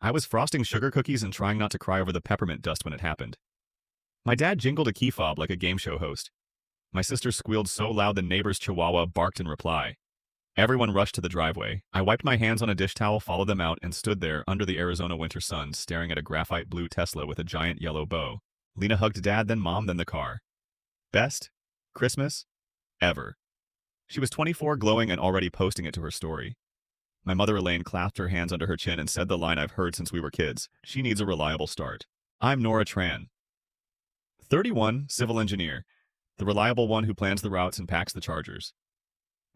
I was frosting sugar cookies and trying not to cry over the peppermint dust when it happened. My dad jingled a key fob like a game show host. My sister squealed so loud the neighbor's chihuahua barked in reply. Everyone rushed to the driveway. I wiped my hands on a dish towel, followed them out, and stood there under the Arizona winter sun, staring at a graphite blue Tesla with a giant yellow bow. Lena hugged Dad, then Mom, then the car. Best Christmas ever. She was 24, glowing and already posting it to her story. My mother Elaine clasped her hands under her chin and said the line I've heard since we were kids: she needs a reliable start. I'm Nora Tran. 31, civil engineer. The reliable one who plans the routes and packs the chargers.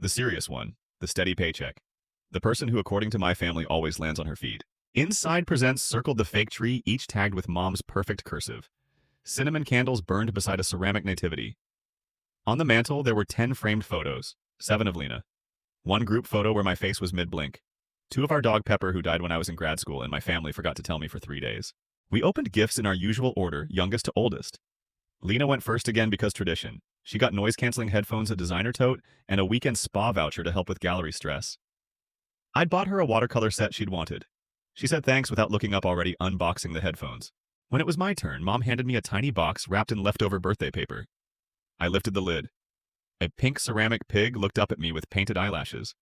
The serious one, the steady paycheck. The person who, according to my family, always lands on her feet. Inside Presents circled the fake tree, each tagged with Mom's perfect cursive. Cinnamon candles burned beside a ceramic nativity. On the mantle, there were 10 framed photos, 7 of Lena. One group photo where my face was mid-blink. 2 of our dog Pepper, who died when I was in grad school and my family forgot to tell me for 3 days. We opened gifts in our usual order, youngest to oldest. Lena went first again because tradition. She got noise-canceling headphones, a designer tote, and a weekend spa voucher to help with gallery stress. I'd bought her a watercolor set she'd wanted. She said thanks without looking up, already unboxing the headphones. When it was my turn, Mom handed me a tiny box wrapped in leftover birthday paper. I lifted the lid. A pink ceramic pig looked up at me with painted eyelashes.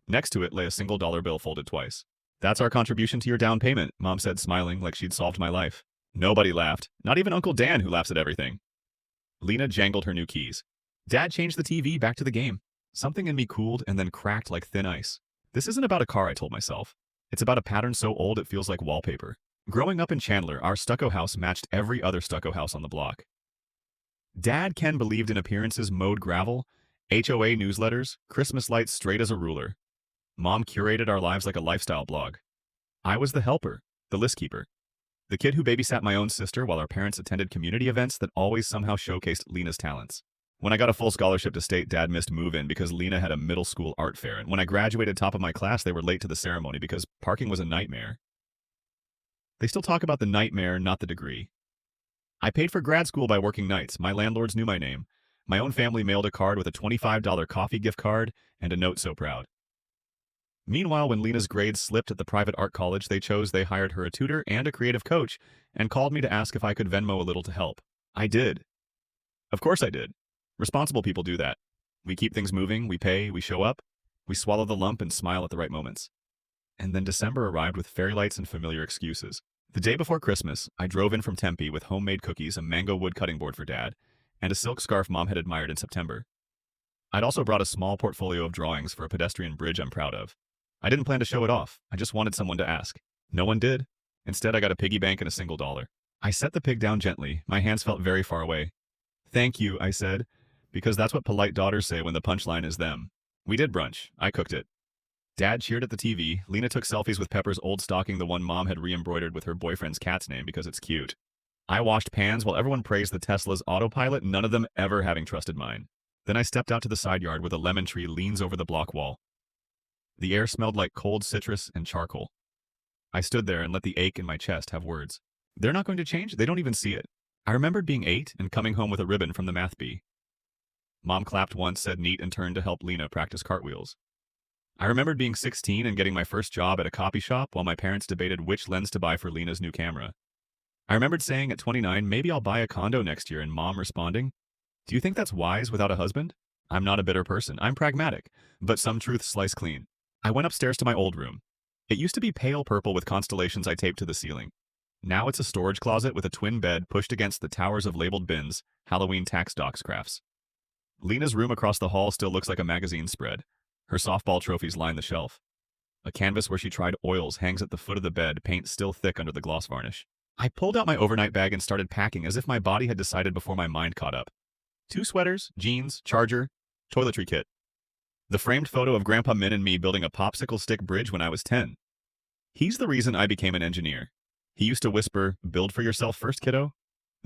Next to it lay a single dollar bill folded twice. That's our contribution to your down payment, Mom said, smiling like she'd solved my life. Nobody laughed, not even Uncle Dan, who laughs at everything. Lena jangled her new keys. Dad changed the TV back to the game. Something in me cooled and then cracked like thin ice. This isn't about a car, I told myself. It's about a pattern so old it feels like wallpaper. Growing up in Chandler, our stucco house matched every other stucco house on the block. Dad Ken believed in appearances, mowed gravel, HOA newsletters, Christmas lights straight as a ruler. Mom curated our lives like a lifestyle blog. I was the helper, the list keeper. The kid who babysat my own sister while our parents attended community events that always somehow showcased Lena's talents. When I got a full scholarship to state, Dad missed move-in because Lena had a middle school art fair, and when I graduated top of my class, they were late to the ceremony because parking was a nightmare. They still talk about the nightmare, not the degree. I paid for grad school by working nights. My landlords knew my name. My own family mailed a card with a $25 coffee gift card and a note so proud. Meanwhile, when Lena's grades slipped at the private art college they chose, they hired her a tutor and a creative coach and called me to ask if I could Venmo a little to help. I did. Of course I did. Responsible people do that. We keep things moving, we pay, we show up, we swallow the lump and smile at the right moments. And then December arrived with fairy lights and familiar excuses. The day before Christmas, I drove in from Tempe with homemade cookies, a mango wood cutting board for Dad, and a silk scarf Mom had admired in September. I'd also brought a small portfolio of drawings for a pedestrian bridge I'm proud of. I didn't plan to show it off. I just wanted someone to ask. No one did. Instead, I got a piggy bank and a single dollar. I set the pig down gently. My hands felt very far away. Thank you, I said, because that's what polite daughters say when the punchline is them. We did brunch. I cooked it. Dad cheered at the TV. Lena took selfies with Pepper's old stocking, the one Mom had re-embroidered with her boyfriend's cat's name because it's cute. I washed pans while everyone praised the Tesla's autopilot, none of them ever having trusted mine. Then I stepped out to the side yard where the lemon tree leans over the block wall. The air smelled like cold citrus and charcoal. I stood there and let the ache in my chest have words. They're not going to change. They don't even see it. I remembered being 8 and coming home with a ribbon from the math bee. Mom clapped once, said neat, and turned to help Lena practice cartwheels. I remembered being 16 and getting my first job at a copy shop while my parents debated which lens to buy for Lena's new camera. I remembered saying at 29, maybe I'll buy a condo next year, and Mom responding, do you think that's wise without a husband? I'm not a bitter person. I'm pragmatic, but some truths slice clean. I went upstairs to my old room. It used to be pale purple with constellations I taped to the ceiling. Now it's a storage closet with a twin bed pushed against the towers of labeled bins, Halloween tax docs crafts. Lena's room across the hall still looks like a magazine spread. Her softball trophies line the shelf. A canvas where she tried oils hangs at the foot of the bed, paint still thick under the gloss varnish. I pulled out my overnight bag and started packing as if my body had decided before my mind caught up. 2 sweaters, jeans, charger, toiletry kit. The framed photo of Grandpa Min and me building a popsicle stick bridge when I was 10. He's the reason I became an engineer. He used to whisper, build for yourself first, kiddo,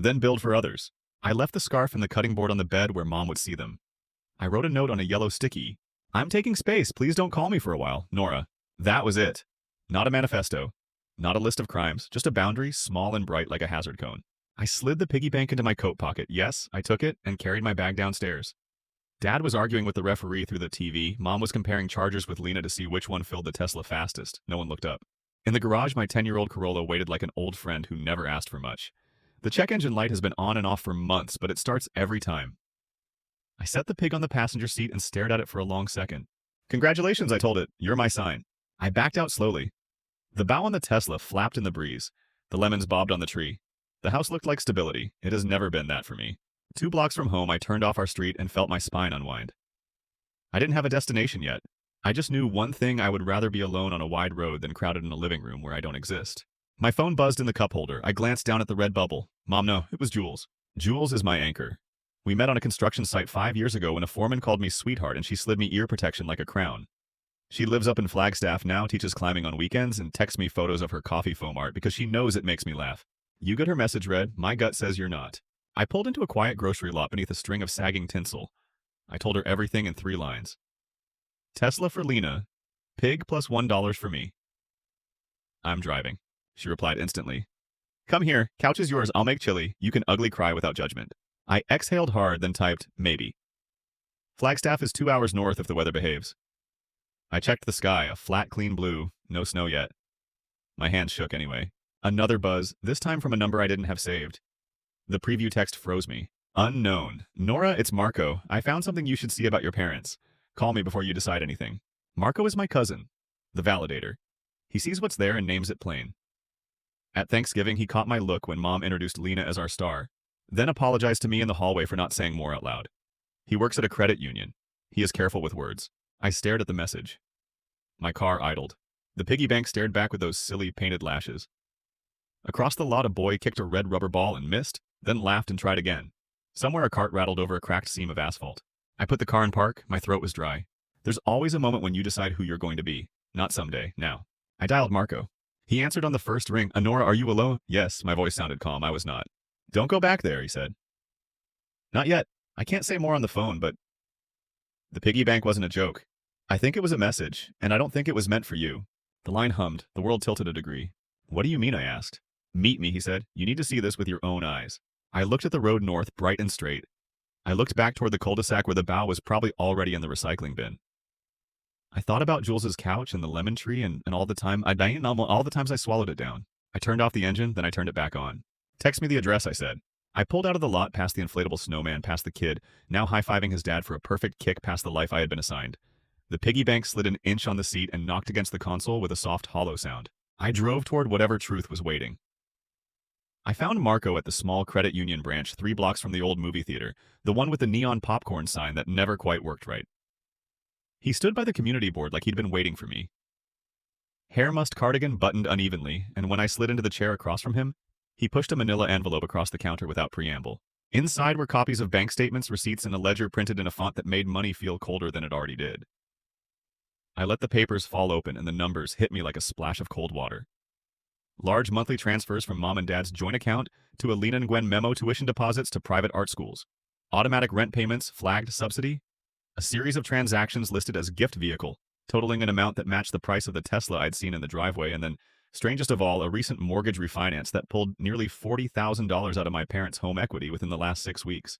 then build for others. I left the scarf and the cutting board on the bed where Mom would see them. I wrote a note on a yellow sticky. I'm taking space, please don't call me for a while, Nora. That was it. Not a manifesto. Not a list of crimes, just a boundary, small and bright like a hazard cone. I slid the piggy bank into my coat pocket. Yes, I took it and carried my bag downstairs. Dad was arguing with the referee through the TV. Mom was comparing chargers with Lena to see which one filled the Tesla fastest. No one looked up. In the garage, my 10-year-old Corolla waited like an old friend who never asked for much. The check engine light has been on and off for months, but it starts every time. I set the pig on the passenger seat and stared at it for a long second. Congratulations, I told it. You're my sign. I backed out slowly. The bow on the Tesla flapped in the breeze. The lemons bobbed on the tree. The house looked like stability. It has never been that for me. 2 blocks from home, I turned off our street and felt my spine unwind. I didn't have a destination yet. I just knew one thing: I would rather be alone on a wide road than crowded in a living room where I don't exist. My phone buzzed in the cup holder. I glanced down at the red bubble. Mom, no, it was Jules. Jules is my anchor. We met on a construction site 5 years ago when a foreman called me sweetheart and she slid me ear protection like a crown. She lives up in Flagstaff now, teaches climbing on weekends, and texts me photos of her coffee foam art because she knows it makes me laugh. You got her message, Red? My gut says you're not. I pulled into a quiet grocery lot beneath a string of sagging tinsel. I told her everything in 3 lines. Tesla for Lena. Pig plus $1 for me. I'm driving. She replied instantly. Come here, couch is yours, I'll make chili. You can ugly cry without judgment. I exhaled hard, then typed, maybe. Flagstaff is 2 hours north if the weather behaves. I checked the sky, a flat, clean blue, no snow yet. My hands shook anyway. Another buzz, this time from a number I didn't have saved. The preview text froze me. Unknown. Nora, it's Marco. I found something you should see about your parents. Call me before you decide anything. Marco is my cousin, the validator. He sees what's there and names it plain. At Thanksgiving, he caught my look when Mom introduced Lena as our star, then apologized to me in the hallway for not saying more out loud. He works at a credit union. He is careful with words. I stared at the message. My car idled. The piggy bank stared back with those silly painted lashes. Across the lot, a boy kicked a red rubber ball and missed, then laughed and tried again. Somewhere a cart rattled over a cracked seam of asphalt. I put the car in park. My throat was dry. There's always a moment when you decide who you're going to be. Not someday, now. I dialed Marco. He answered on the first ring. Nora, are you alone? Yes, my voice sounded calm. I was not. Don't go back there, he said. Not yet. I can't say more on the phone, but... The piggy bank wasn't a joke. I think it was a message, and I don't think it was meant for you. The line hummed. The world tilted a degree. What do you mean, I asked. Meet me, he said. You need to see this with your own eyes. I looked at the road north, bright and straight. I looked back toward the cul-de-sac where the bow was probably already in the recycling bin. I thought about Jules's couch and the lemon tree and all the times I swallowed it down. I turned off the engine, then I turned it back on. Text me the address, I said. I pulled out of the lot past the inflatable snowman, past the kid, now high-fiving his dad for a perfect kick past the life I had been assigned. The piggy bank slid an inch on the seat and knocked against the console with a soft, hollow sound. I drove toward whatever truth was waiting. I found Marco at the small credit union branch 3 blocks from the old movie theater, the one with the neon popcorn sign that never quite worked right. He stood by the community board like he'd been waiting for me. Hair mussed cardigan buttoned unevenly, and when I slid into the chair across from him, he pushed a manila envelope across the counter without preamble. Inside were copies of bank statements, receipts, and a ledger printed in a font that made money feel colder than it already did. I let the papers fall open and the numbers hit me like a splash of cold water. Large monthly transfers from Mom and Dad's joint account to a Lena and Gwen memo, tuition deposits to private art schools, automatic rent payments, flagged subsidy, a series of transactions listed as gift vehicle, totaling an amount that matched the price of the Tesla I'd seen in the driveway, and then, strangest of all, a recent mortgage refinance that pulled nearly $40,000 out of my parents' home equity within the last 6 weeks.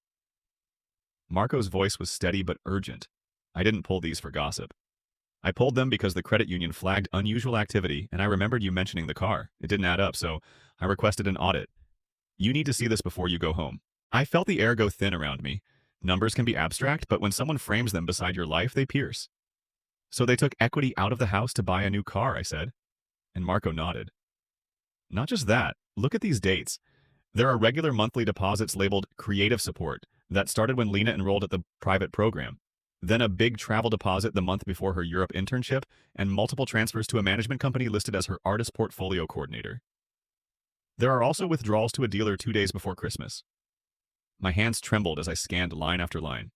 Marco's voice was steady but urgent. I didn't pull these for gossip. I pulled them because the credit union flagged unusual activity, and I remembered you mentioning the car. It didn't add up, so I requested an audit. You need to see this before you go home. I felt the air go thin around me. Numbers can be abstract, but when someone frames them beside your life, they pierce. So they took equity out of the house to buy a new car, I said. And Marco nodded. Not just that. Look at these dates. There are regular monthly deposits labeled creative support that started when Lena enrolled at the private program. Then a big travel deposit the month before her Europe internship, and multiple transfers to a management company listed as her artist portfolio coordinator. There are also withdrawals to a dealer 2 days before Christmas. My hands trembled as I scanned line after line.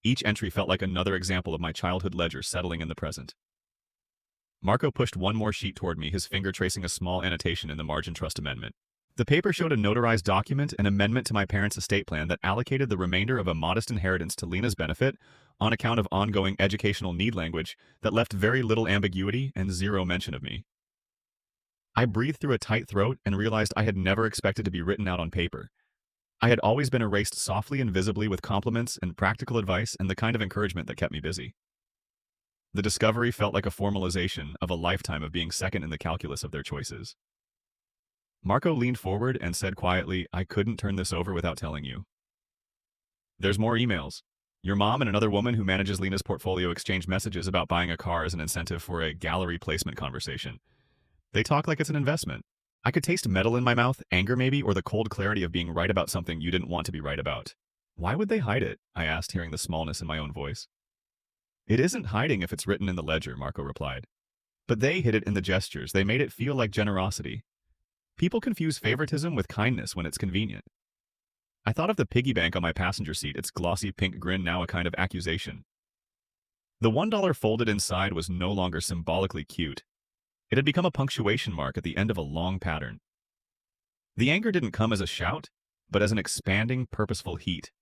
Each entry felt like another example of my childhood ledger settling in the present. Marco pushed one more sheet toward me, his finger tracing a small annotation in the margin trust amendment. The paper showed a notarized document, an amendment to my parents' estate plan that allocated the remainder of a modest inheritance to Lena's benefit on account of ongoing educational need language that left very little ambiguity and zero mention of me. I breathed through a tight throat and realized I had never expected to be written out on paper. I had always been erased softly and visibly with compliments and practical advice and the kind of encouragement that kept me busy. The discovery felt like a formalization of a lifetime of being second in the calculus of their choices. Marco leaned forward and said quietly, "I couldn't turn this over without telling you. There's more emails. Your mom and another woman who manages Lena's portfolio exchanged messages about buying a car as an incentive for a gallery placement conversation. They talk like it's an investment. I could taste metal in my mouth, anger maybe, or the cold clarity of being right about something you didn't want to be right about. Why would they hide it? I asked, hearing the smallness in my own voice. It isn't hiding if it's written in the ledger, Marco replied. But they hid it in the gestures. They made it feel like generosity. People confuse favoritism with kindness when it's convenient. I thought of the piggy bank on my passenger seat, its glossy pink grin now a kind of accusation. The $1 folded inside was no longer symbolically cute. It had become a punctuation mark at the end of a long pattern. The anger didn't come as a shout, but as an expanding, purposeful heat.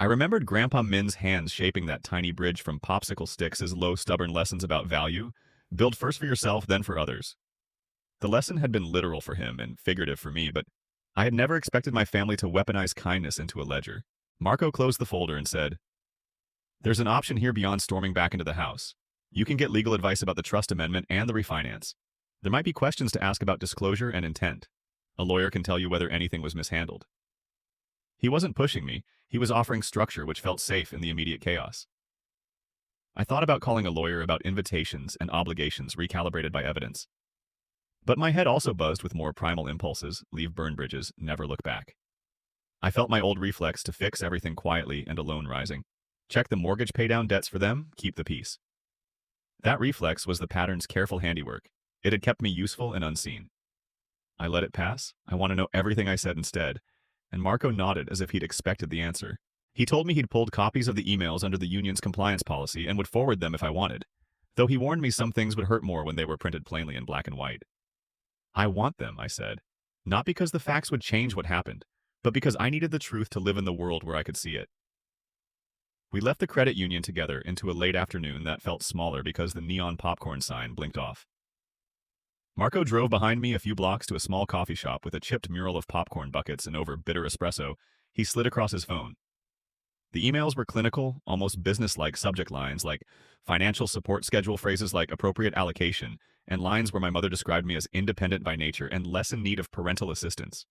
I remembered Grandpa Min's hands shaping that tiny bridge from popsicle sticks as low, stubborn lessons about value. Build first for yourself, then for others. The lesson had been literal for him and figurative for me, but I had never expected my family to weaponize kindness into a ledger. Marco closed the folder and said, "There's an option here beyond storming back into the house. You can get legal advice about the trust amendment and the refinance. There might be questions to ask about disclosure and intent. A lawyer can tell you whether anything was mishandled." He wasn't pushing me. He was offering structure which felt safe in the immediate chaos. I thought about calling a lawyer about invitations and obligations recalibrated by evidence. But my head also buzzed with more primal impulses: leave burn bridges, never look back. I felt my old reflex to fix everything quietly and alone rising. Check the mortgage paydown debts for them, keep the peace. That reflex was the pattern's careful handiwork. It had kept me useful and unseen. I let it pass. I want to know everything I said instead. And Marco nodded as if he'd expected the answer. He told me he'd pulled copies of the emails under the union's compliance policy and would forward them if I wanted, though he warned me some things would hurt more when they were printed plainly in black and white. "I want them," I said, not because the facts would change what happened, but because I needed the truth to live in the world where I could see it. We left the credit union together into a late afternoon that felt smaller because the neon popcorn sign blinked off. Marco drove behind me a few blocks to a small coffee shop with a chipped mural of popcorn buckets, and over bitter espresso, he slid across his phone. The emails were clinical, almost business-like subject lines like financial support schedule, phrases like appropriate allocation, and lines where my mother described me as independent by nature and less in need of parental assistance.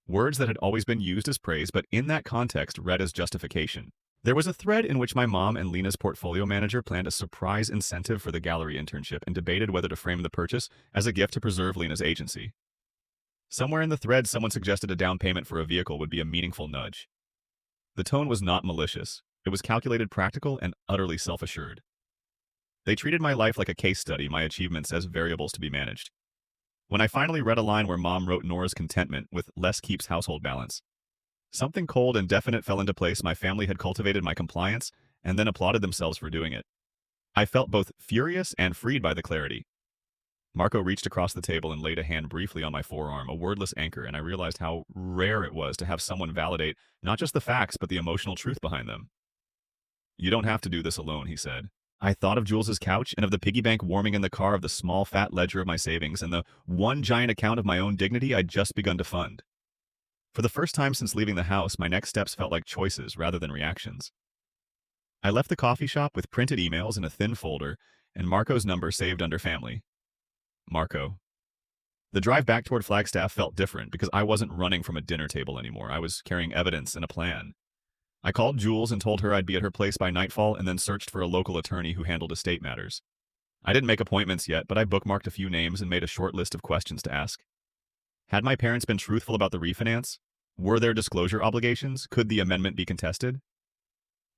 Words that had always been used as praise, but in that context read as justification. There was a thread in which my mom and Lena's portfolio manager planned a surprise incentive for the gallery internship and debated whether to frame the purchase as a gift to preserve Lena's agency. Somewhere in the thread, someone suggested a down payment for a vehicle would be a meaningful nudge. The tone was not malicious. It was calculated, practical, and utterly self-assured. They treated my life like a case study, my achievements as variables to be managed. When I finally read a line where Mom wrote Nora's contentment with less keeps household balance, something cold and definite fell into place. My family had cultivated my compliance and then applauded themselves for doing it. I felt both furious and freed by the clarity. Marco reached across the table and laid a hand briefly on my forearm, a wordless anchor, and I realized how rare it was to have someone validate not just the facts but the emotional truth behind them. "You don't have to do this alone," he said. I thought of Jules's couch and of the piggy bank warming in the car, of the small fat ledger of my savings and the one giant account of my own dignity I'd just begun to fund. For the first time since leaving the house, my next steps felt like choices rather than reactions. I left the coffee shop with printed emails in a thin folder and Marco's number saved under family. Marco. The drive back toward Flagstaff felt different because I wasn't running from a dinner table anymore. I was carrying evidence and a plan. I called Jules and told her I'd be at her place by nightfall and then searched for a local attorney who handled estate matters. I didn't make appointments yet, but I bookmarked a few names and made a short list of questions to ask. Had my parents been truthful about the refinance? Were there disclosure obligations? Could the amendment be contested?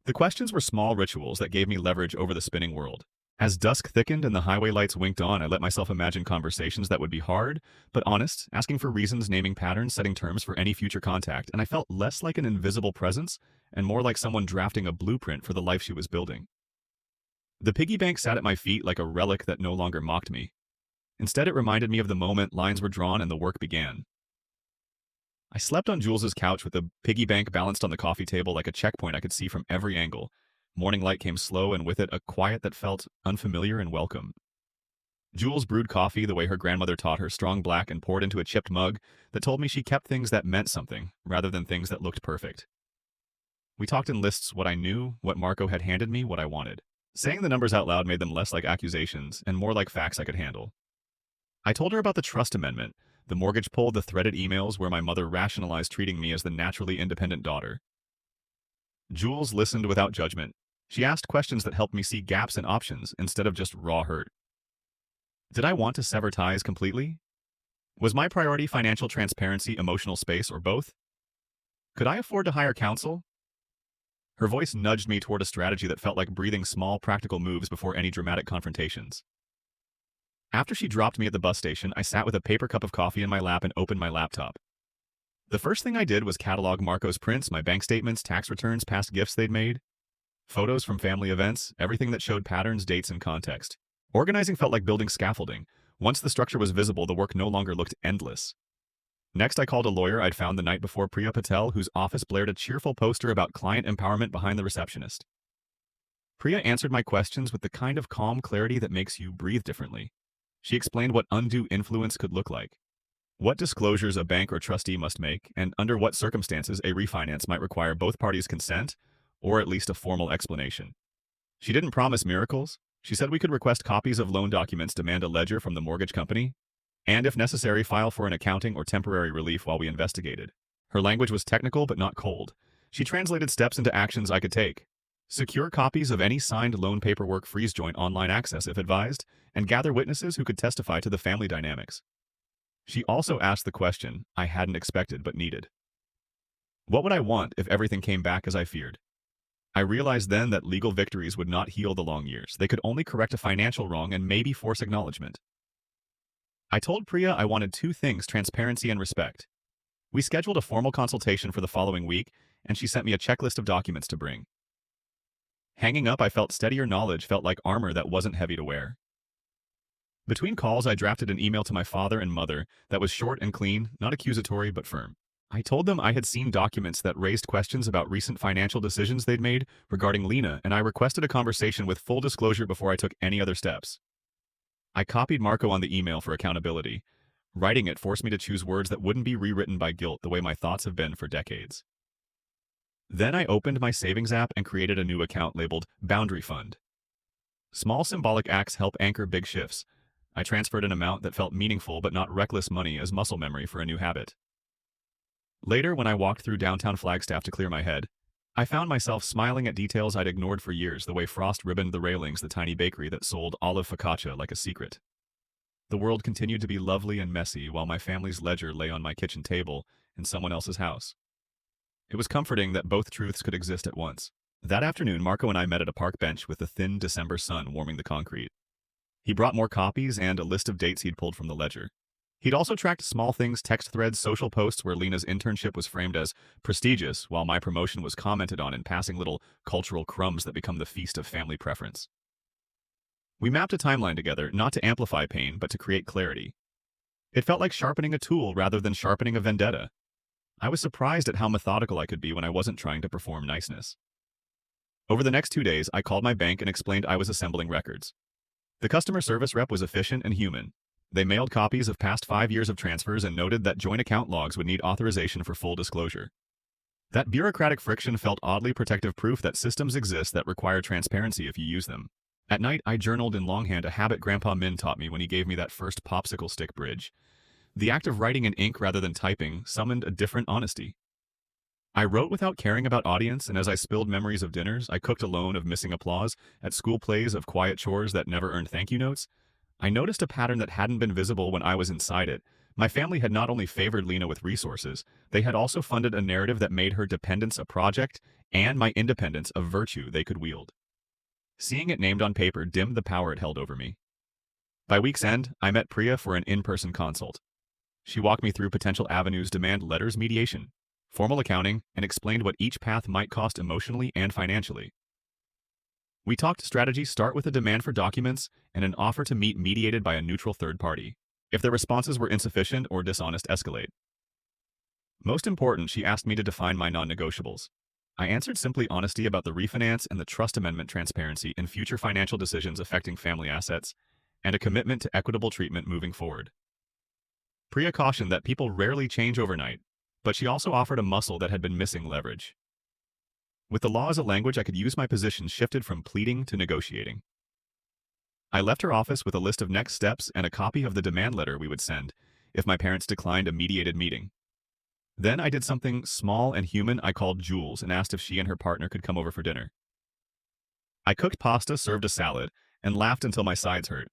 The questions were small rituals that gave me leverage over the spinning world. As dusk thickened and the highway lights winked on, I let myself imagine conversations that would be hard, but honest, asking for reasons, naming patterns, setting terms for any future contact, and I felt less like an invisible presence and more like someone drafting a blueprint for the life she was building. The piggy bank sat at my feet like a relic that no longer mocked me. Instead, it reminded me of the moment lines were drawn and the work began. I slept on Jules's couch with the piggy bank balanced on the coffee table like a checkpoint I could see from every angle. Morning light came slow, and with it a quiet that felt unfamiliar and welcome. Jules brewed coffee the way her grandmother taught her, strong black, and poured into a chipped mug that told me she kept things that meant something, rather than things that looked perfect. We talked in lists: what I knew, what Marco had handed me, what I wanted. Saying the numbers out loud made them less like accusations and more like facts I could handle. I told her about the trust amendment, the mortgage poll, the threaded emails where my mother rationalized treating me as the naturally independent daughter. Jules listened without judgment. She asked questions that helped me see gaps in options instead of just raw hurt. Did I want to sever ties completely? Was my priority financial transparency, emotional space, or both? Could I afford to hire counsel? Her voice nudged me toward a strategy that felt like breathing small, practical moves before any dramatic confrontations. After she dropped me at the bus station, I sat with a paper cup of coffee in my lap and opened my laptop. The first thing I did was catalog Marco's prints, my bank statements, tax returns, past gifts they'd made, photos from family events, everything that showed patterns, dates, and context. Organizing felt like building scaffolding. Once the structure was visible, the work no longer looked endless. Next, I called a lawyer I'd found the night before, Priya Patel, whose office blared a cheerful poster about client empowerment behind the receptionist. Priya answered my questions with the kind of calm clarity that makes you breathe differently. She explained what undue influence could look like, what disclosures a bank or trustee must make, and under what circumstances a refinance might require both parties' consent, or at least a formal explanation. She didn't promise miracles. She said we could request copies of loan documents, demand a ledger from the mortgage company, and if necessary, file for an accounting or temporary relief while we investigated. Her language was technical but not cold. She translated steps into actions I could take. Secure copies of any signed loan paperwork, freeze joint online access if advised, and gather witnesses who could testify to the family dynamics. She also asked the question I hadn't expected but needed. What would I want if everything came back as I feared? I realized then that legal victories would not heal the long years. They could only correct a financial wrong and maybe force acknowledgement. I told Priya I wanted two things: transparency and respect. We scheduled a formal consultation for the following week, and she sent me a checklist of documents to bring. Hanging up, I felt steadier. Knowledge felt like armor that wasn't heavy to wear. Between calls, I drafted an email to my father and mother that was short and clean, not accusatory but firm. I told them I had seen documents that raised questions about recent financial decisions they'd made regarding Lena, and I requested a conversation with full disclosure before I took any other steps. I copied Marco on the email for accountability. Writing it forced me to choose words that wouldn't be rewritten by guilt the way my thoughts have been for decades. Then I opened my savings app and created a new account labeled Boundary Fund. Small symbolic acts help anchor big shifts. I transferred an amount that felt meaningful but not reckless money as muscle memory for a new habit. Later, when I walked through downtown Flagstaff to clear my head, I found myself smiling at details I'd ignored for years, the way frost ribboned the railings, the tiny bakery that sold olive focaccia like a secret. The world continued to be lovely and messy while my family's ledger lay on my kitchen table in someone else's house. It was comforting that both truths could exist at once. That afternoon, Marco and I met at a park bench with the thin December sun warming the concrete. He brought more copies and a list of dates he'd pulled from the ledger. He'd also tracked small things, text threads, social posts where Lena's internship was framed as prestigious, while my promotion was commented on in passing, little cultural crumbs that become the feast of family preference. We mapped a timeline together, not to amplify pain, but to create clarity. It felt like sharpening a tool rather than sharpening a vendetta. I was surprised at how methodical I could be when I wasn't trying to perform niceness. Over the next 2 days, I called my bank and explained I was assembling records. The customer service rep was efficient and human. They mailed copies of past 5 years of transfers and noted that joint account logs would need authorization for full disclosure. That bureaucratic friction felt oddly protective, proof that systems exist that require transparency if you use them. At night, I journaled in longhand, a habit Grandpa Min taught me when he gave me that first popsicle stick bridge. The act of writing in ink rather than typing summoned a different honesty. I wrote without caring about audience, and as I spilled memories of dinners I cooked alone, of missing applause at school plays, of quiet chores that never earned thank you notes, I noticed a pattern that hadn't been visible when I was inside it. My family had not only favored Lena with resources, they had also funded a narrative that made her dependence a project and my independence a virtue they could wield. Seeing it named on paper dimmed the power it held over me. By week's end, I met Priya for an in-person consult. She walked me through potential avenues: demand letters, mediation, formal accounting, and explained what each path might cost emotionally and financially. We talked strategy: start with a demand for documents and an offer to meet, mediated by a neutral third party. If their responses were insufficient or dishonest, escalate. Most important, she asked me to define my non-negotiables. I answered simply: honesty about the refinance and the trust amendment, transparency in future financial decisions affecting family assets, and a commitment to equitable treatment moving forward. Priya cautioned that people rarely change overnight, but she also offered a muscle that had been missing: leverage. With the law as a language I could use, my position shifted from pleading to negotiating. I left her office with a list of next steps and a copy of the demand letter we would send if my parents declined a mediated meeting. Then I did something small and human. I called Jules and asked if she and her partner could come over for dinner. I cooked pasta, served a salad, and laughed until my sides hurt.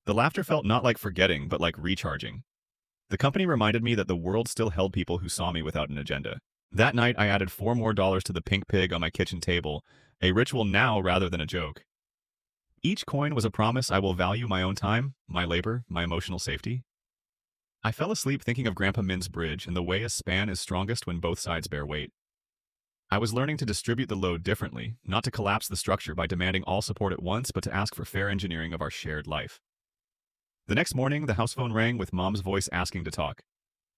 The laughter felt not like forgetting, but like recharging. The company reminded me that the world still held people who saw me without an agenda. That night, I added $4 more to the pink pig on my kitchen table, a ritual now rather than a joke. Each coin was a promise I will value my own time, my labor, my emotional safety. I fell asleep thinking of Grandpa Min's bridge and the way a span is strongest when both sides bear weight. I was learning to distribute the load differently, not to collapse the structure by demanding all support at once, but to ask for fair engineering of our shared life. The next morning, the house phone rang with Mom's voice asking to talk.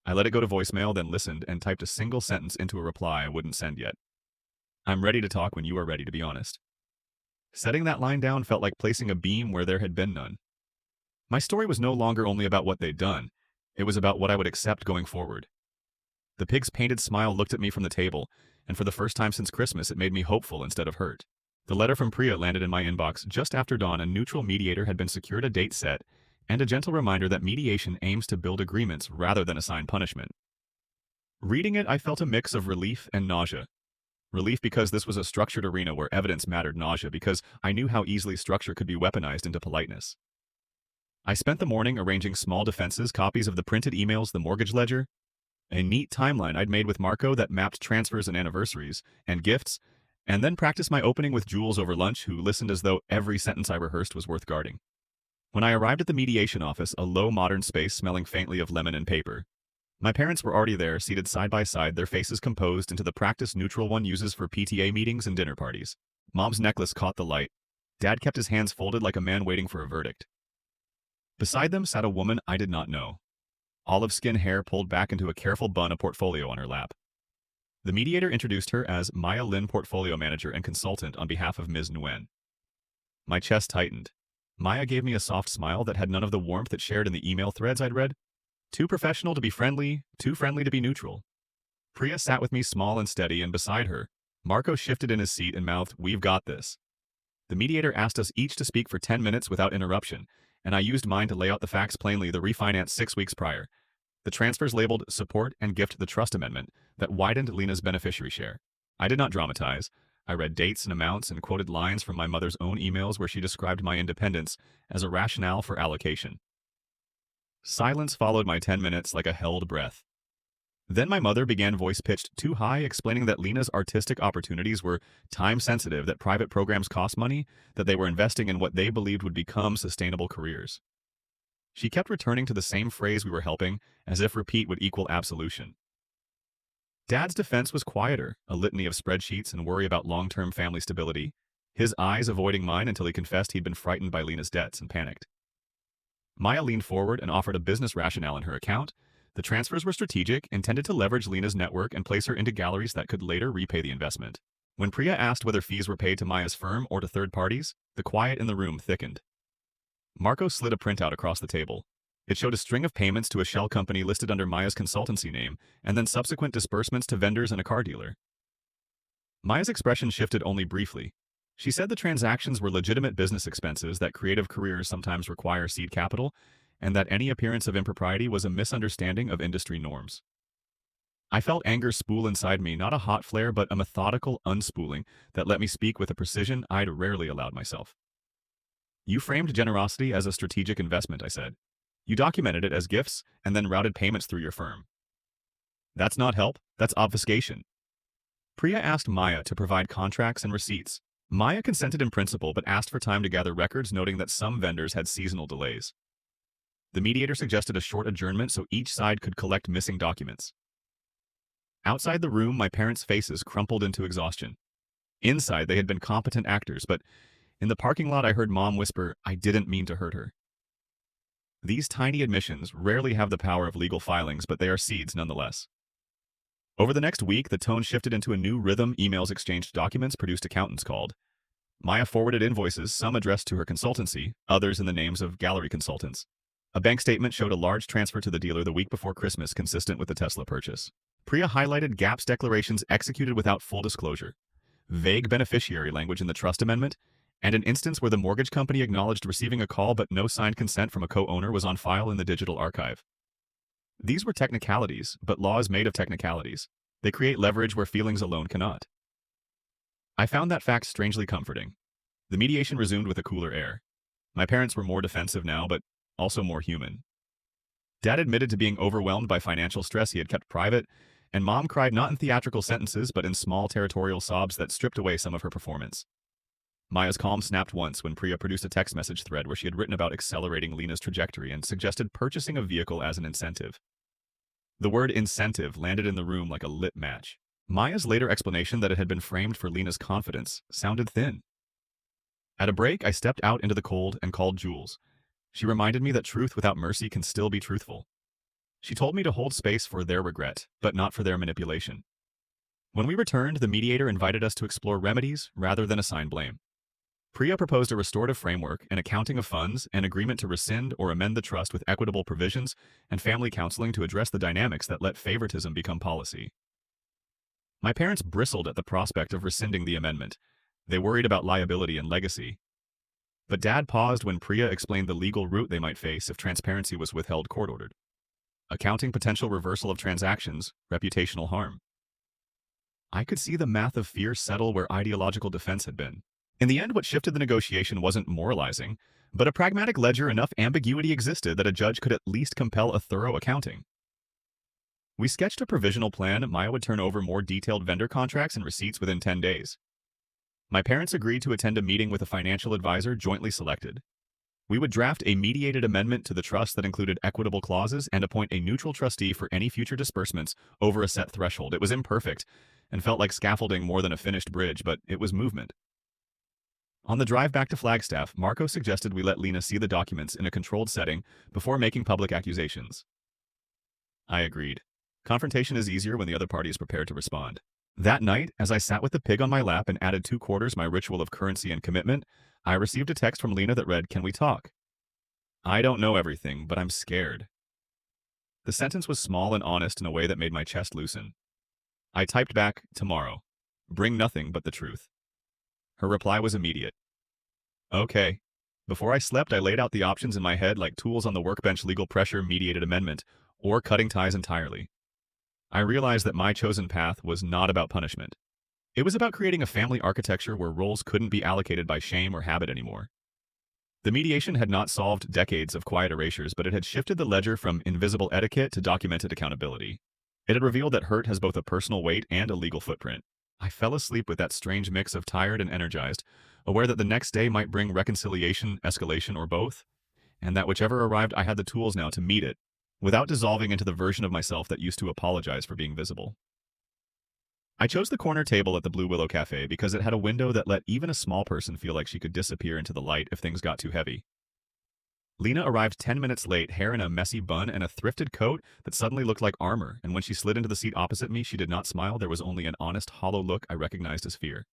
I let it go to voicemail, then listened and typed a single sentence into a reply I wouldn't send yet. I'm ready to talk when you are ready, to be honest. Setting that line down felt like placing a beam where there had been none. My story was no longer only about what they'd done. It was about what I would accept going forward. The pig's painted smile looked at me from the table, and for the first time since Christmas, it made me hopeful instead of hurt. The letter from Priya landed in my inbox just after dawn. A neutral mediator had been secured, a date set, and a gentle reminder that mediation aims to build agreements rather than assign punishment. Reading it, I felt a mix of relief and nausea. Relief because this was a structured arena where evidence mattered, nausea because I knew how easily structure could be weaponized into politeness. I spent the morning arranging small defenses, copies of the printed emails, the mortgage ledger, a neat timeline I'd made with Marco that mapped transfers and anniversaries, and gifts, and then practiced my opening with Jules over lunch, who listened as though every sentence I rehearsed was worth guarding. When I arrived at the mediation office, a low modern space smelling faintly of lemon and paper, my parents were already there, seated side by side, their faces composed into the practice neutral one uses for PTA meetings and dinner parties. Mom's necklace caught the light. Dad kept his hands folded like a man waiting for a verdict. Beside them sat a woman I did not know. Olive skin, hair pulled back into a careful bun, a portfolio on her lap. The mediator introduced her as Maya Lin, portfolio manager and consultant on behalf of Ms. Nguyen. My chest tightened. Maya gave me a soft smile that had none of the warmth it shared in the email threads I'd read. Too professional to be friendly, too friendly to be neutral. Priya sat with me, small and steady, and beside her, Marco shifted in his seat and mouthed, "We've got this." The mediator asked us each to speak for 10 minutes without interruption, and I used mine to lay out the facts plainly: the refinance 6 weeks prior, the transfers labeled support and gift, the trust amendment that widened Lena's beneficiary share. I did not dramatize. I read dates and amounts and quoted lines from my mother's own emails where she described my independence as a rationale for allocation. Silence followed my 10 minutes like a held breath. Then my mother began, voice pitched too high, explaining that Lena's artistic opportunities were time-sensitive, that private programs cost money, that they were investing in what they believed would become sustainable careers. She kept returning to the same phrase, "we were helping," as if repeat would equal absolution. Dad's defense was quieter, a litany of spreadsheets and worry about long-term family stability, his eyes avoiding mine until he confessed he'd been frightened by Lena's debts and panicked. Maya leaned forward and offered a business rationale in her account. The transfers were strategic, intended to leverage Lena's network and place her into galleries that could later repay the investment. When Priya asked whether fees were paid to Maya's firm or to third parties, the quiet in the room thickened. Marco slid a printout across the table. It showed a string of payments to a shell company listed under Maya's consultancy name, and then subsequent disbursements to vendors and a car dealer. Maya's expression shifted only briefly. She said the transactions were legitimate business expenses, that creative careers sometimes require seed capital, and that any appearance of impropriety was a misunderstanding of industry norms. I felt anger spool inside me, not a hot flare, but a methodical unspooling that let me speak with a precision I'd rarely allowed myself. "You framed generosity as a strategic investment," I said. "You documented it as gifts and then routed payments through your firm. That's not help, that's obfuscation." Priya asked Maya to provide contracts and receipts. Maya consented in principle but asked for time to gather records, noting that some vendors had seasonal delays. The mediator suggested a short adjournment so each side could collect missing documents. Outside the room, my parents' faces crumpled into exhaustion. Inside, they had been competent actors, but in the parking lot I heard Mom whisper, "I didn't mean to hurt her." These tiny admissions rarely have the power of legal filings, but they are seeds nonetheless. Over the next week, the tone shifted into a new rhythm. Emails exchanged, documents produced, accountants called. Maya forwarded invoices, some addressed to her consultancy, others in the names of gallery consultants. A bank statement showed a large transfer to the dealer the week before Christmas, consistent with the Tesla purchase. Priya highlighted GAP's declarations executed without full disclosure, vague beneficiary language in the trust amendment, and an instance where the mortgage company acknowledged receiving a call but no signed consent from a co-owner was on file in the digital archive. These were technicalities, but law is made of technicalities. They create leverage where feelings alone cannot. I found that fact strangely comforting. The mediation resumed with a cooler air. My parents were more defensive now, but also more human. Dad admitted to being overwhelmed by financial stress he had kept private, and Mom cried not in theatrical sentences but in small territorial sobs that stripped away some of her performance. Maya's calm snapped once when Priya produced a text message thread where she had written about accelerating Lena's trajectory and suggested purchasing a vehicle as an incentive. The word incentive landed in the room like a lit match. Maya's later explanation that it had been framed for Lena's confidence sounded thin. At a break, I stepped out into the cold and called Jules. She reminded me that truth without mercy can still be truthful. She told me to hold space for their regret, but not for their manipulation. When we returned, the mediator invited us to explore remedies rather than assign blame. Priya proposed a restorative framework, an accounting of funds, an agreement to rescind or amend the trust with equitable provisions, and family counseling to address the dynamics that let favoritism become policy. My parents bristled at the prospect of rescinding the amendment. They worried about liability and legacy. But Dad paused when Priya explained the legal route they might face if transparency was withheld court-ordered. Accounting potential reversal of transactions, reputational harm. I could see the math of fear settle where ideological defense had been. In the end, what shifted the negotiation wasn't moralizing, but a pragmatic ledger. Enough ambiguity existed that a judge could at least compel a thorough accounting. We sketched a provisional plan. Maya would turn over more detailed vendor contracts and receipts within 10 days. My parents agreed to attend a meeting with a financial advisor jointly selected. We would draft a mediated amendment to the trust that included equitable clauses and appoint a neutral trustee for any future disbursements over a set threshold. It was imperfect and felt like scaffolding more than a finished bridge, but it was movement. On the drive back to Flagstaff, Marco suggested we let Lena see the documents in a controlled setting before making public accusations. I agreed. Confrontation is easier when the other party is prepared to respond. That night, as I sat with the pig on my lap and added 2/4 my ritual of currency and commitment, I received a text from Lena that read, "Can we talk? I don't know everything, but I'm scared." The sentence was small and honest in a way that made my chest loosen. I typed back, "Tomorrow. Bring nothing but the truth." Her reply was immediate. "Okay." Before I slept, I laid out the options in my head like tools on the workbench: legal pressure, mediated amendment, or cutting ties entirely. I realized that my chosen path was not about punishment. It was about creating a family architecture where roles couldn't be allocated by shame or habit anymore. The mediation had not solved decades of quiet erasures, but it had shifted the ledger from invisible etiquette to documented accountability. It had revealed that hurt has both a personal weight and a legal footprint. I fell asleep with that strange mix of tired and energized, aware that the next day might bring reconciliation, escalation, or both, and that whichever arrived, I had the tools now to meet it, without dissolving into the version of myself that used to apologize for being visible. I chose the corner table at the Blue Willow Cafe because it had a window that let even a small person feel like she could disappear into the light if things got too heavy. Lena arrived 10 minutes late, hair in a messy bun and a thrifted coat that suddenly looked like armor, and when she slid into the seat opposite me, she did not smile. There was only an honest, hollow look I recognized as fear.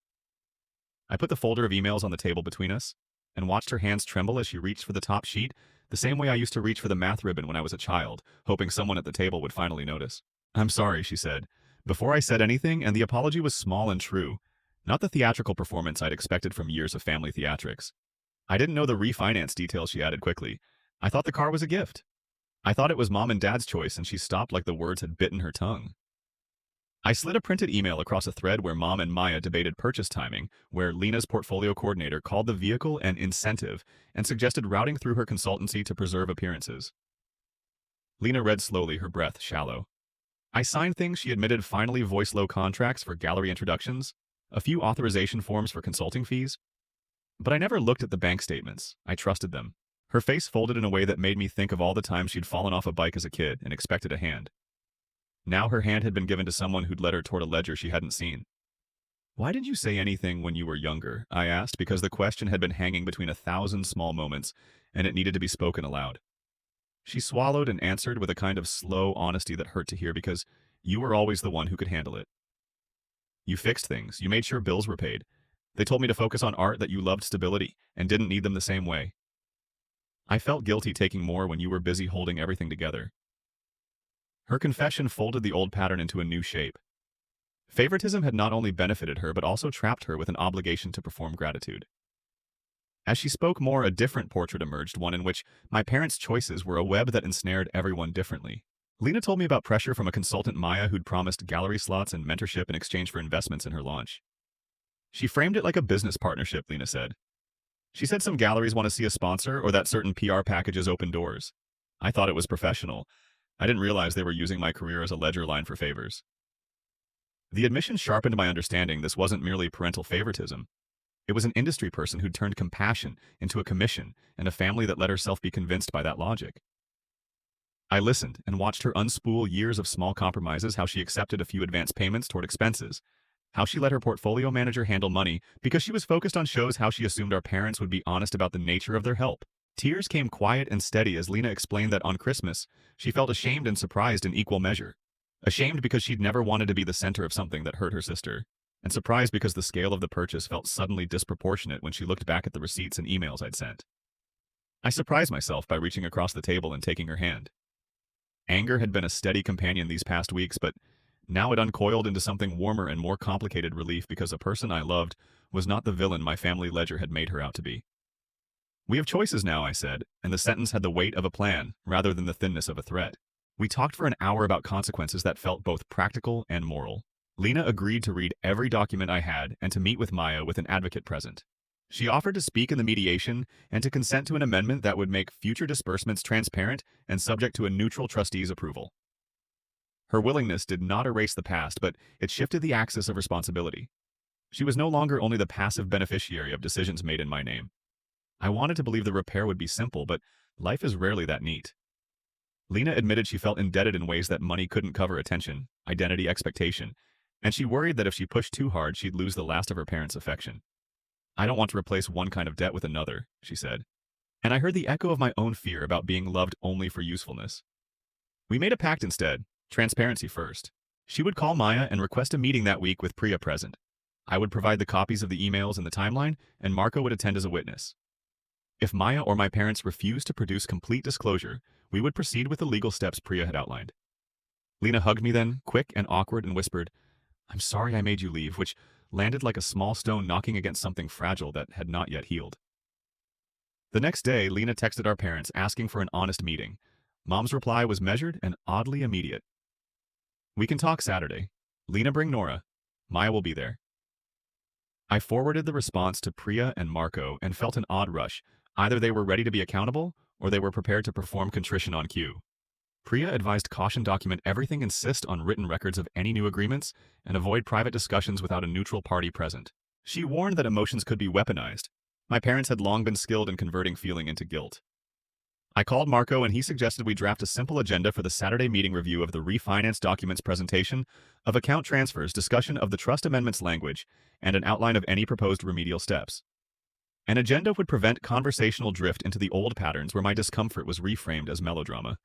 I put the folder of emails on the table between us and watched her hands tremble as she reached for the top sheet, the same way I used to reach for the math ribbon when I was a child, hoping someone at the table would finally notice. "I'm sorry," she said, before I said anything, and the apology was small and true, not the theatrical performance I'd expected from years of family theatrics. I didn't know the refinance details. She added quickly, "I thought the car was a gift. I thought it was Mom and Dad's choice," and she stopped like the words had bitten her tongue. I slid a printed email across a thread where Mom and Maya debated purchase timing, where Lena's portfolio coordinator called the vehicle an incentive and suggested routing through her consultancy to preserve appearances. Lena read slowly, her breath shallow. I signed things she admitted: finally voice-low contracts for gallery introductions, a few authorization forms for consulting fees. But I never looked at the bank statements. I trusted them. Her face folded in a way that made me think of all the times she'd fallen off a bike as a kid and expected a hand. Now her hand had been given to someone who'd led her toward a ledger she hadn't seen. "Why didn't you say anything when you were younger?" I asked, because the question had been hanging between 1,000 small moments, and it needed to be spoken aloud. She swallowed and answered with a kind of slow honesty that hurt to hear, "Because you were always the one who could handle it. You fixed things. You made sure bills were paid. They told me to focus on art, that you loved stability and didn't need them the same way. I felt guilty taking more when you were busy holding everything together." Her confession folded the old pattern into a new shape. Favoritism had not only benefited her but also trapped her with an obligation to perform gratitude. As she spoke more, a different portrait emerged, one in which my parents' choices were a web that ensnared everyone differently. Lena told me about pressure from a consultant, Maya, who'd promised gallery slots and mentorship in exchange for investments in her launch. She framed it like a business partnership, Lena said. She said some galleries want to see a sponsor or that certain PR packages open doors. I thought it was professional. I didn't realize they were using my career as a ledger line for favors. The admission sharpened my understanding this wasn't merely parental favoritism. It was an industry person who'd turned compassion into a commission and a family that let herself be convinced by that logic. I listened and watched her unspool years of small compromises, how she accepted a few advance payments toward expenses, how she let her portfolio manager handle money because she was focused on shows, how she assumed our parents would be honest about the nature of their help. Tears came quiet and steady as Lena explained that on Christmas, she felt ashamed and surprised in equal measure. Ashamed because she'd never wanted to be the center of something that hurt her sister, and surprised because the scale of the purchase felt suddenly disproportionate when she looked back at the receipts and emails I'd sent. I surprised myself by reaching across the table and taking her hand. Anger had been a steady companion these past weeks, but now it uncoiled into something warmer and more complicated, relief because a person I loved was not the villain my family ledger had made her out to be. We have choices now, I said, and the sentence had the weight of a plan rather than the thinness of a threat. We talked for an hour about consequences that felt both practical and moral. Lena agreed to read every document I had and to meet with Maya with an advocate present. She offered to speak in the mediation and to consent to an amendment that would make future disbursements transparent and subject to a neutral trustee's approval. Her willingness did not erase the past, but it shifted the axis of responsibility. She was no longer only the passive beneficiary of decisions made in my name. I wanted to believe the repair would be simple, but life is rarely that neat. Lena admitted she felt indebted in ways that money couldn't cover: attention, identity, expectation, and she worried that if she pushed too hard, she'd lose the last of her parents' affection. I don't want to replace one kind of debt with another, she said. And I heard the echo of my own fear about being loved only for usefulness. We made a pact instead, transparency first. She would call Maya and request a meeting that week with Priya present. I would provide the copies of the emails and the timeline, and Marco would attend as a witness. If Maya or my parents refused to produce complete disclosure, we would proceed with the legal steps Priya had outlined. Lena hugged me then, quick and awkward, and whispered, "I'm sorry I made you leave," which landed like a small stone knocking against something fragile that had not yet healed. The next day, Lena texted our parents asking for an honest meeting. Mom's reply was measured and oddly immediate. "We can talk Saturday. Lena, bring Nora. Maya will be there." I forwarded the response to Priya and Marco and felt an odd rush. Either they were ready to be accountable, or they were prepared to perform contrition on cue. Priya advised caution: document everything, insist on written records of any new agreements, and avoid private discussions without a neutral party present. She warned that emotions could be weaponized. My parents had long been skilled in converting feeling into guilt. I called Marco and he suggested we draft a simple agenda for the Saturday meeting: review of the refinance documents, presentation of account transfers, discussion of the trust amendments language, and an outline of any proposed remedial steps. An agenda would prevent conversational drift into the old patterns where my discomfort was reframed as melodrama.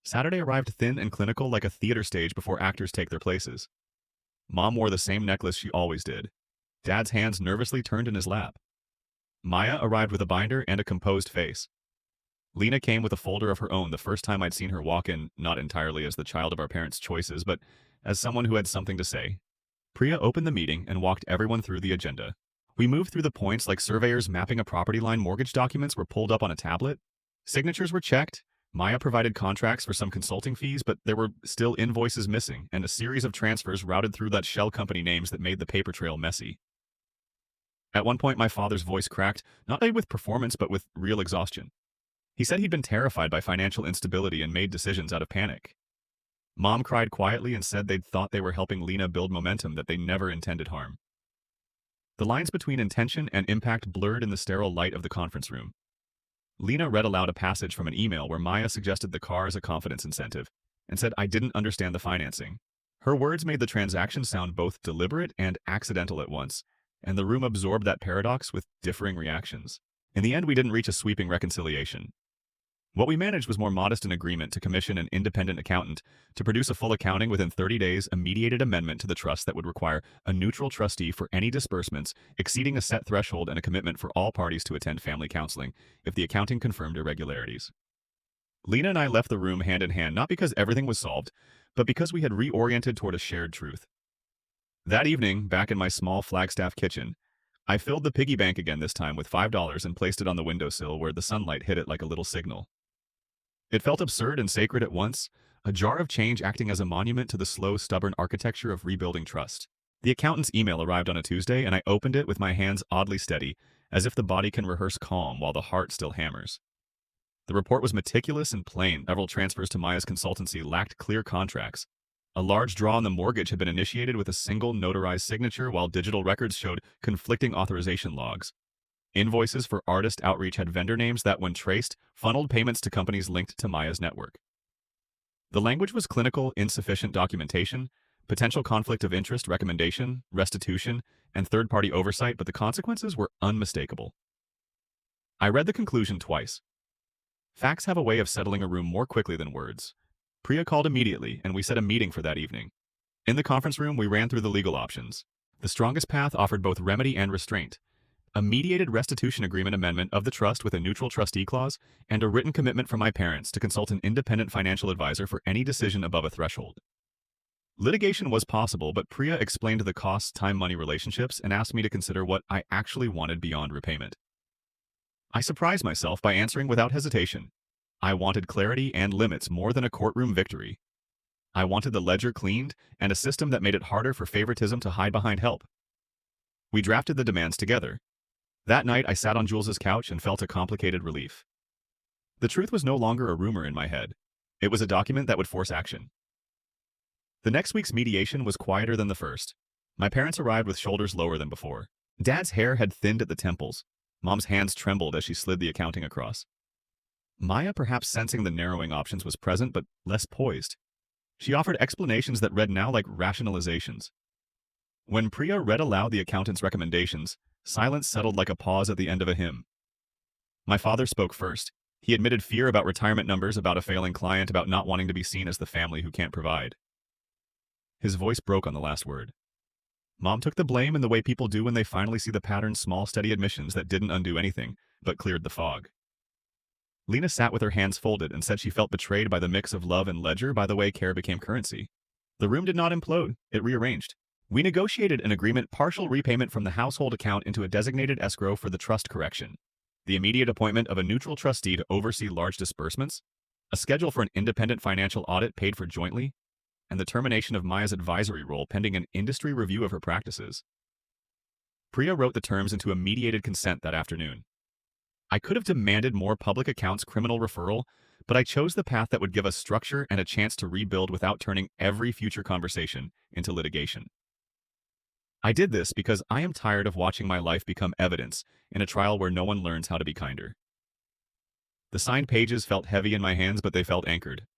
Saturday arrived thin and clinical, like a theater stage before actors take their places. Mom wore the same necklace she always did. Dad's hands nervously turned in his lap. Maya arrived with a binder and a composed face. Lena came with a folder of her own, the first time I'd seen her walk in, not entirely as the child of our parents' choices, but as someone who had something to say. Priya opened the meeting and walked everyone through the agenda. We moved through the points like surveyors mapping a property line. Mortgage documents were pulled up on a tablet. Signatures were checked. Maya provided contracts for some consulting fees, but there were still invoices missing, and a series of transfers routed through that shell company names that made the paper trail messy. At one point, my father's voice cracked, not with performance, but with real exhaustion. He said he'd been terrified by financial instability and made decisions out of panic. Mom cried quietly and said they'd thought they were helping Lena build momentum that they never intended harm. The lines between intention and impact blurred in the sterile light of the conference room. Lena read aloud a passage from an email where Maya suggested the car as a confidence incentive and said I didn't understand the financing. Her words made the transaction sound both deliberate and accidental at once, and the room absorbed that paradox with differing reactions. In the end, we didn't reach a sweeping reconciliation. What we managed was more modest: an agreement to commission an independent accountant to produce a full accounting within 30 days, a mediated amendment to the trust that would require a neutral trustee for any disbursements exceeding a set threshold, and a commitment for all parties to attend family counseling if the accounting confirmed irregularities. Lena and I left the room hand in hand, not because everything was solved, but because we had reoriented toward a shared truth. That evening, back in my small Flagstaff kitchen, I filled the piggy bank again, this time with $5, and placed it on the windowsill where the sunlight hit it like a little signal. It felt absurd and sacred at once, a jar of change acting as a monument to the slow, stubborn architecture of rebuilding trust. The accountant's email arrived on a Tuesday, and I opened it with my hands oddly steady, as if the body can rehearse calm while the heart still hammers. The report was meticulous and plain. Several transfers to Maya's consultancy lacked clear contracts. A large draw on the mortgage had been initiated with a single notarized signature, while digital records showed conflicting authorization logs. Invoices for artist outreach had vendor names that, when traced, funneled payments to companies linked to Maya's network. The language was clinical, insufficient documentation, potential conflict of interest recommendation, restitution, and third-party oversight, but the consequences were unmistakable. I read the conclusion twice. Facts have a way of settling a room more quickly than words. Priya called immediately, and we set a meeting for that evening. In the conference room, we ran through the legal options. The strongest path offered both remedy and restraint. A mediated restitution agreement amendment of the trust with a neutral trustee clause, and a written commitment from my parents to consult an independent financial advisor for any decision above a threshold. Litigation was possible, but Priya explained the cost, time-money relationships and asked me to consider what I actually wanted beyond repayment. I surprised myself by answering without hesitation. I wanted clarity and limits more than a courtroom victory. I wanted the ledger cleaned and a system that made it harder for favoritism to hide behind help. We drafted the demands together. That night, I sat on Jules's couch and felt a complicated relief. The truth was no longer a rumor in my head. It was a document that would force action. The next week's mediation was quieter than the first. My parents arrived with shoulders lower than before. Dad's hair had thinned at the temples. Mom's hands trembled as she slid the accounting across. Maya, perhaps sensing the narrowing options, was present but less poised. She offered explanations that read now like rationalizations. When Priya read aloud the accountant's recommendations, silence settled like a pause at the end of a hymn. My father spoke first. He admitted fear about retirement numbers, about a failing client, about not wanting to be seen as the family who can't provide. His voice broke on the last word. Mom took the blame in the way people do when they finally see the pattern: small, steady admissions that didn't undo anything, but cleared the fog. Lena sat with her hands folded and said she felt betrayed by the mix of love and ledger, by the way care became currency. The room did not implode, it rearranged. We negotiated an agreement: partial repayment from the household account into a designated escrow for the trust correction, the immediate appointment of a neutral trustee to oversee large disbursements, a schedule for an independent financial audit paid for jointly, and the termination of Maya's advisory role pending an industry review of her practices. Priya wrote the terms into a mediated consent that afternoon. I could have demanded more public accounts criminal referral, but I chose the path that would give us structure and a chance to rebuild without turning every future conversation into litigation. I did this because I am tired of watching my life become evidence in a trial where no one learns how to be kinder. The signed pages felt heavy in my hands, but they felt anchored.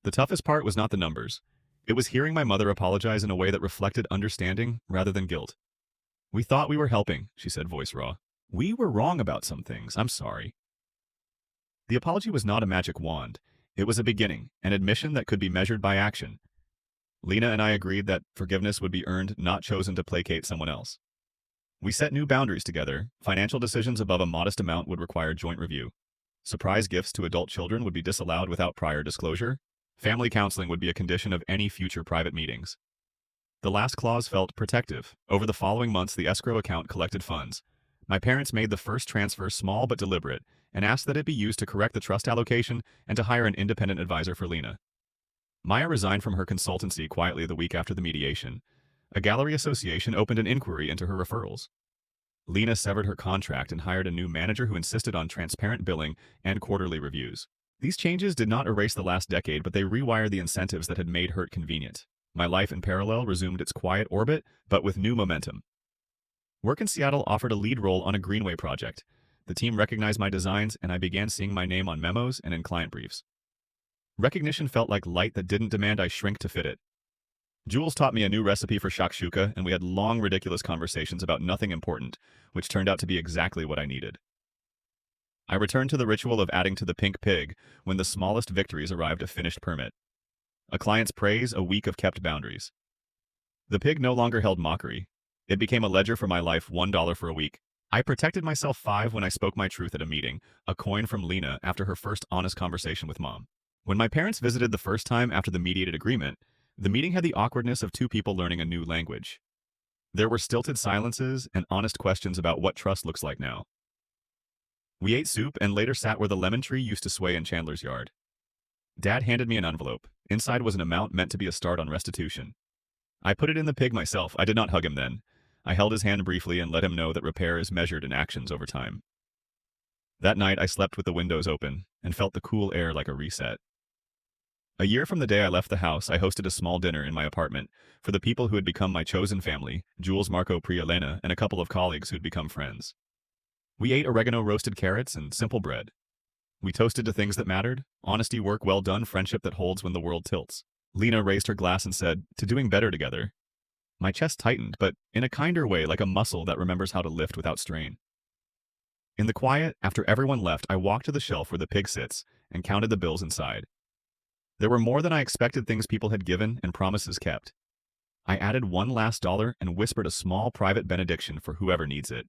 The toughest part was not the numbers. It was hearing my mother apologize in a way that reflected understanding rather than guilt. "We thought we were helping," she said, voice raw. "We were wrong about some things. I'm sorry." The apology was not a magic wand. It was a beginning, an admission that could be measured by action. Lena and I agreed that forgiveness would be earned, not chosen to placate someone else. We set new boundaries together. Financial decisions above a modest amount would require joint review. Surprise gifts to adult children would be disallowed without prior disclosure. Family counseling would be a condition of any future private meetings. The last clause felt protective. Over the following months, the escrow account collected funds. My parents made the first transfer, small but deliberate, and asked that it be used to correct the trust allocation and to hire an independent advisor for Lena. Maya resigned from her consultancy quietly the week after the mediation. A gallery association opened an inquiry into her referrals. Lena severed her contract and hired a new manager who insisted on transparent billing and quarterly reviews. These changes did not erase the last decade, but they rewired the incentives that had made hurt convenient. My life in parallel resumed its quiet orbit, but with new momentum. Work in Seattle offered a lead role on a Greenway project. The team recognized my designs, and I began seeing my name on memos and in client briefs. Recognition felt like light that didn't demand I shrink to fit it. Jules taught me a new recipe for shakshuka, and we had long, ridiculous conversations about nothing important, which turned out to be exactly what I needed. I returned to the ritual of adding to the pink pig when the smallest victories arrived: a finished permit. A client's praise, a week of kept boundaries. The pig no longer held mockery. It became a ledger for my life: $1 for a week, I protected myself 5 when I spoke my truth at a meeting, a coin from Lena after her first honest conversation with mom. When my parents visited the first time after the mediated agreement, the meeting had the awkwardness of two people learning a new language. There were stilted silences and honest questions about what trust looks like now. We ate soup and later sat where the lemon tree used to sway in Chandler's yard. Dad handed me an envelope. Inside was an amount meant to be a start on restitution. I put it in the pig myself. I did not hug him then. I held his hand briefly and let him know that repair is measured in actions over time. That night I slept with the windows open and felt the cool air like a reset. A year from the day I left the house, I hosted a small dinner in my apartment for the people who had become my chosen family, Jules, Marco, Priya, Lena, and a couple of colleagues who'd become friends. We ate oregano roasted carrots and simple bread. We toasted to things that mattered: honesty, work well done, friendship that holds when the world tilts. Lena raised her glass and said, "To doing better together." My chest tightened, but in a kinder way, like a muscle that remembers how to lift without strain. In the quiet, after everyone left, I walked to the shelf where the pig sits and counted the bills inside. There were more than I expected, things people had given and promises kept. I added one last dollar and whispered a small private benediction for whoever needs it.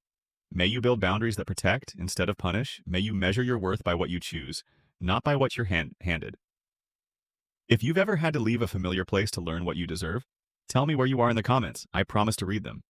May you build boundaries that protect instead of punish. May you measure your worth by what you choose, not by what you're handed. If you've ever had to leave a familiar place to learn what you deserve, tell me where you are in the comments. I promise to read them.